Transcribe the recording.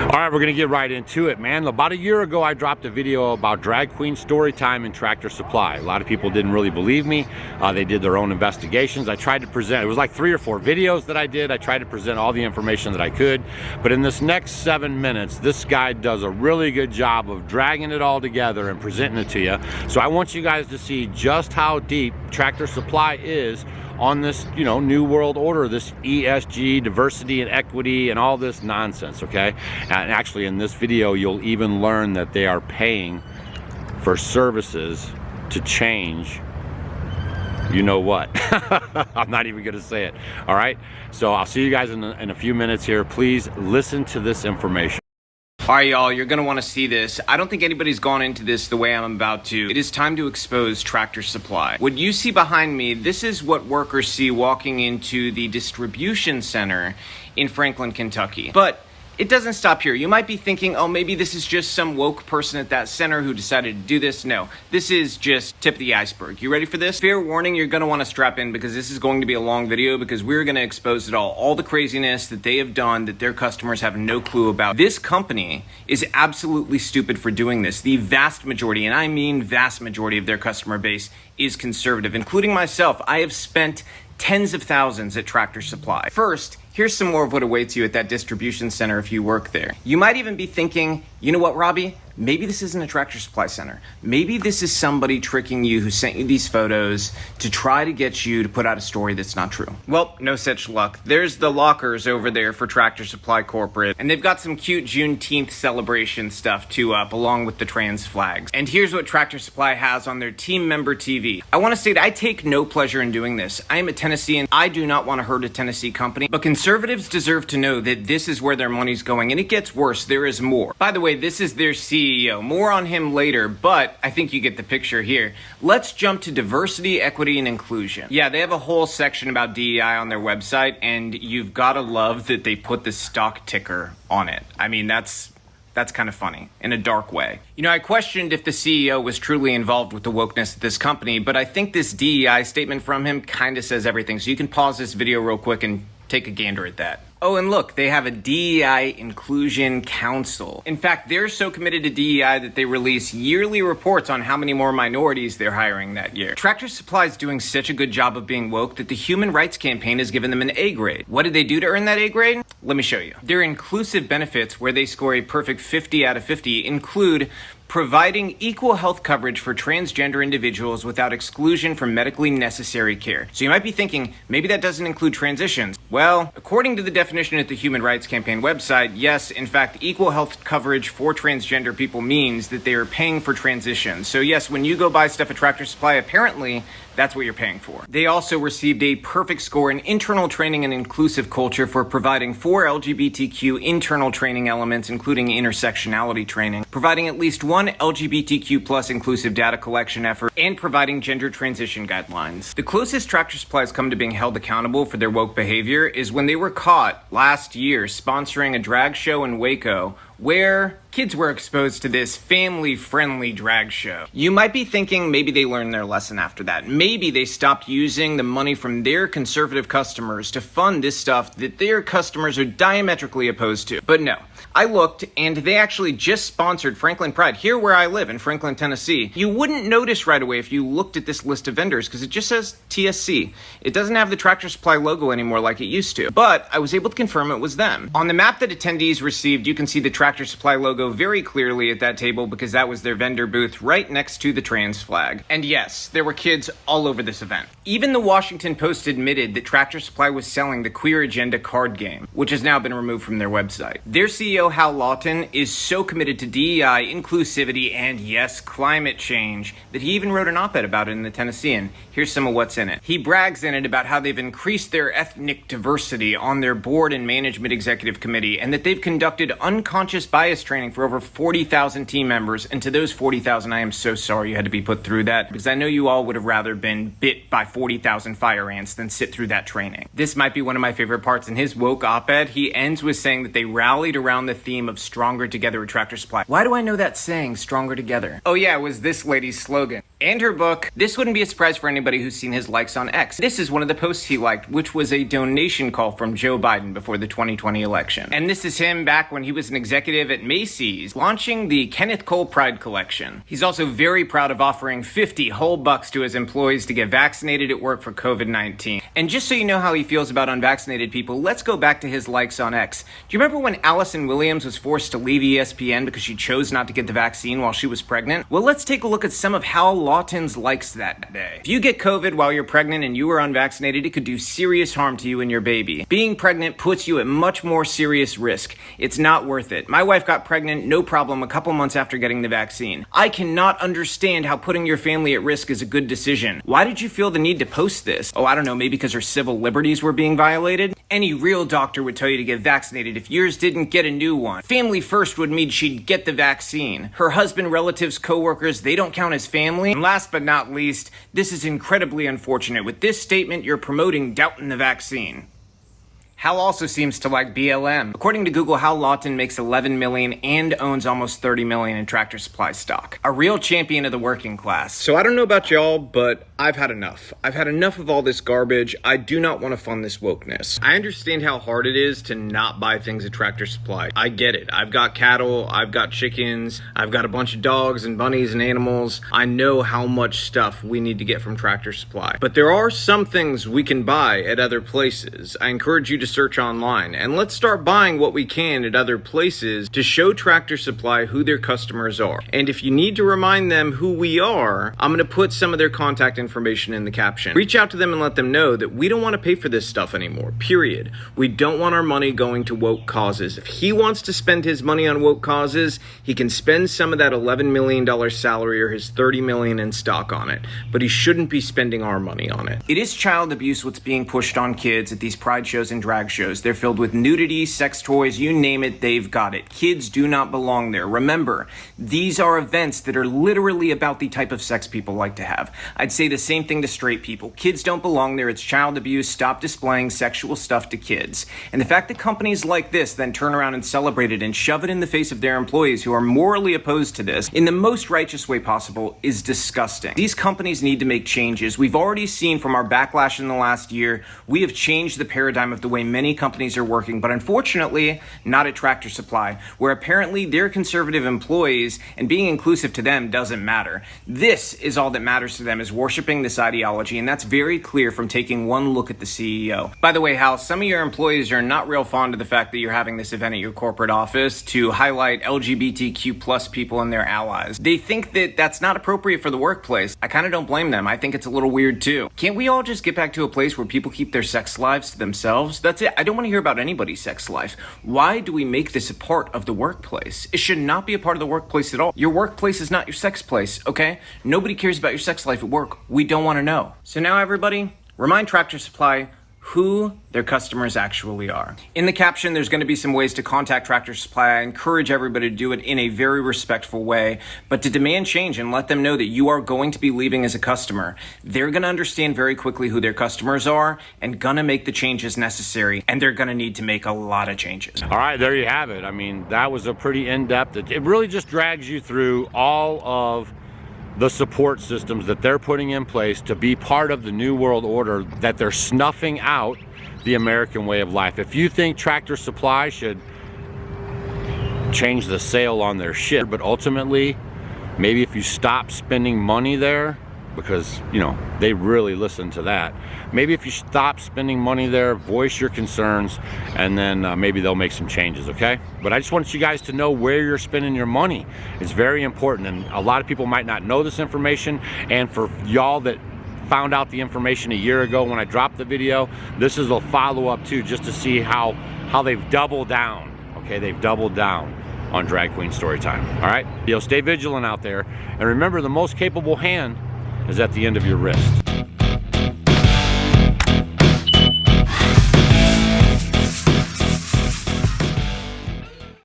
All right, we're gonna get right into it, man. About a year ago, I dropped a video about drag queen story time in Tractor Supply. A lot of people didn't really believe me. They did their own investigations. I tried to present, it was like 3 or 4 videos that I did. I tried to present all the information that I could. But in this next 7 minutes, this guy does a really good job of dragging it all together and presenting it to you. So I want you guys to see just how deep Tractor Supply is on this, new world order, this ESG, diversity and equity and all this nonsense, okay? And actually in this video, you'll even learn that they are paying for services to change you know what. I'm not even gonna say it, all right? So I'll see you guys in a few minutes here. Please listen to this information. All right, y'all, you're going to want to see this. I don't think anybody's gone into this the way I'm about to. It is time to expose Tractor Supply. What you see behind me, this is what workers see walking into the distribution center in Franklin, Kentucky. But it doesn't stop here. You might be thinking, oh, maybe this is just some woke person at that center who decided to do this. No, this is just tip of the iceberg. You ready for this? Fair warning, you're going to want to strap in because this is going to be a long video because we're going to expose it all the craziness that they have done that their customers have no clue about. This company is absolutely stupid for doing this. The vast majority, and I mean vast majority of their customer base is conservative, including myself. I have spent tens of thousands at Tractor Supply. First, here's some more of what awaits you at that distribution center if you work there. You might even be thinking, you know what, Robbie? Maybe this isn't a Tractor Supply center. Maybe this is somebody tricking you who sent you these photos to try to get you to put out a story that's not true. Well, no such luck. There's the lockers over there for Tractor Supply Corporate, and they've got some cute Juneteenth celebration stuff too up, along with the trans flags. And here's what Tractor Supply has on their team member TV. I want to state I take no pleasure in doing this. I am a Tennessean. I do not want to hurt a Tennessee company, but conservatives deserve to know that this is where their money's going, and it gets worse. There is more. By the way, this is their CEO. More on him later, but I think you get the picture here. Let's jump to diversity, equity, and inclusion. Yeah, they have a whole section about DEI on their website, and you've got to love that they put the stock ticker on it. I mean, that's kind of funny in a dark way. I questioned if the CEO was truly involved with the wokeness of this company, but I think this DEI statement from him kind of says everything. So you can pause this video real quick and take a gander at that. Oh, and look, they have a DEI Inclusion Council. In fact, they're so committed to DEI that they release yearly reports on how many more minorities they're hiring that year. Tractor Supply is doing such a good job of being woke that the Human Rights Campaign has given them an A grade. What did they do to earn that A grade? Let me show you. Their inclusive benefits, where they score a perfect 50 out of 50, include providing equal health coverage for transgender individuals without exclusion from medically necessary care. So you might be thinking, maybe that doesn't include transitions. Well, according to the definition at the Human Rights Campaign website, yes, in fact, equal health coverage for transgender people means that they are paying for transitions. So yes, when you go buy stuff at Tractor Supply, apparently that's what you're paying for. They also received a perfect score in internal training and inclusive culture for providing 4 LGBTQ internal training elements, including intersectionality training, providing at least 1 LGBTQ plus inclusive data collection effort, and providing gender transition guidelines. The closest Tractor Supply has come to being held accountable for their woke behavior is when they were caught last year sponsoring a drag show in Waco where kids were exposed to this family-friendly drag show. You might be thinking maybe they learned their lesson after that. Maybe they stopped using the money from their conservative customers to fund this stuff that their customers are diametrically opposed to. But no. I looked, and they actually just sponsored Franklin Pride, here where I live in Franklin, Tennessee. You wouldn't notice right away if you looked at this list of vendors, because it just says TSC. It doesn't have the Tractor Supply logo anymore like it used to, but I was able to confirm it was them. On the map that attendees received, you can see the Tractor Supply logo very clearly at that table because that was their vendor booth right next to the trans flag. And yes, there were kids all over this event. Even the Washington Post admitted that Tractor Supply was selling the Queer Agenda card game, which has now been removed from their website. Their CEO, Hal Lawton, is so committed to DEI, inclusivity, and yes, climate change, that he even wrote an op-ed about it in the Tennessean. Here's some of what's in it. He brags in it about how they've increased their ethnic diversity on their board and management executive committee, and that they've conducted unconscious bias training for over 40,000 team members. And to those 40,000, I am so sorry you had to be put through that, because I know you all would have rather been bit by 40,000 fire ants than sit through that training. This might be one of my favorite parts. In his woke op-ed, he ends with saying that they rallied around the theme of stronger together at Tractor Supply. Why do I know that saying, stronger together? Oh yeah, it was this lady's slogan. and her book. This wouldn't be a surprise for anybody who's seen his likes on X. This is one of the posts he liked, which was a donation call from Joe Biden before the 2020 election. And this is him back when he was an executive at Macy's, launching the Kenneth Cole Pride Collection. He's also very proud of offering 50 whole bucks to his employees to get vaccinated at work for COVID-19. And just so you know how he feels about unvaccinated people, let's go back to his likes on X. Do you remember when Allison Williams was forced to leave ESPN because she chose not to get the vaccine while she was pregnant? Well, let's take a look at some of Hal Lawton's likes that day. If you get COVID while you're pregnant and you are unvaccinated, it could do serious harm to you and your baby. Being pregnant puts you at much more serious risk. It's not worth it. My wife got pregnant, no problem, a couple months after getting the vaccine. I cannot understand how putting your family at risk is a good decision. Why did you feel the need to post this? Oh, I don't know, maybe because her civil liberties were being violated? Any real doctor would tell you to get vaccinated if yours didn't get a new one. Family first would mean she'd get the vaccine. Her husband, relatives, co-workers, they don't count as family. And last but not least, this is incredibly unfortunate. With this statement, you're promoting doubt in the vaccine. Hal also seems to like BLM. According to Google, Hal Lawton makes $11 million and owns almost $30 million in Tractor Supply stock. A real champion of the working class. So I don't know about y'all, but I've had enough. I've had enough of all this garbage. I do not want to fund this wokeness. I understand how hard it is to not buy things at Tractor Supply. I get it. I've got cattle, I've got chickens, I've got a bunch of dogs and bunnies and animals. I know how much stuff we need to get from Tractor Supply. But there are some things we can buy at other places. I encourage you to search online and let's start buying what we can at other places to show Tractor Supply who their customers are. And if you need to remind them who we are, I'm going to put some of their contact information in the caption. Reach out to them and let them know that we don't want to pay for this stuff anymore, period. We don't want our money going to woke causes. If he wants to spend his money on woke causes, he can spend some of that $11 million salary or his $30 million in stock on it, but he shouldn't be spending our money on it. It is child abuse what's being pushed on kids at these pride shows and drag shows. They're filled with nudity, sex toys, you name it, they've got it. Kids do not belong there. Remember, these are events that are literally about the type of sex people like to have. I'd say the same thing to straight people. Kids don't belong there. It's child abuse. Stop displaying sexual stuff to kids. And the fact that companies like this then turn around and celebrate it and shove it in the face of their employees who are morally opposed to this in the most righteous way possible is disgusting. These companies need to make changes. We've already seen from our backlash in the last year, we have changed the paradigm of the way many companies are working, but unfortunately, not at Tractor Supply, where apparently they're conservative employees and being inclusive to them doesn't matter. This is all that matters to them, is worshiping this ideology, and that's very clear from taking one look at the CEO. By the way, Hal, some of your employees are not real fond of the fact that you're having this event at your corporate office to highlight LGBTQ plus people and their allies. They think that that's not appropriate for the workplace. I kind of don't blame them. I think it's a little weird too. Can't we all just get back to a place where people keep their sex lives to themselves? That's it. I don't want to hear about anybody's sex life. Why do we make this a part of the workplace? It should not be a part of the workplace at all. Your workplace is not your sex place, okay? Nobody cares about your sex life at work. We don't want to know. So now everybody, remind Tractor Supply who their customers actually are. In the caption, there's going to be some ways to contact Tractor Supply. I encourage everybody to do it in a very respectful way, but to demand change and let them know that you are going to be leaving as a customer. They're going to understand very quickly who their customers are and going to make the changes necessary, and they're going to need to make a lot of changes. All right, there you have it. I mean, that was a pretty in-depth, it really just drags you through all of the support systems that they're putting in place to be part of the new world order, that they're snuffing out the American way of life. If you think Tractor Supply should change the sale on their shit, but ultimately, maybe if you stop spending money there, because, you know, they really listen to that. Maybe if you stop spending money there, voice your concerns, and then maybe they'll make some changes, okay? But I just want you guys to know where you're spending your money. It's very important, and a lot of people might not know this information, and for y'all that found out the information a year ago when I dropped the video, this is a follow-up too, just to see how they've doubled down, okay? They've doubled down on Drag Queen Storytime, all right? Stay vigilant out there, and remember, the most capable hand is at the end of your wrist.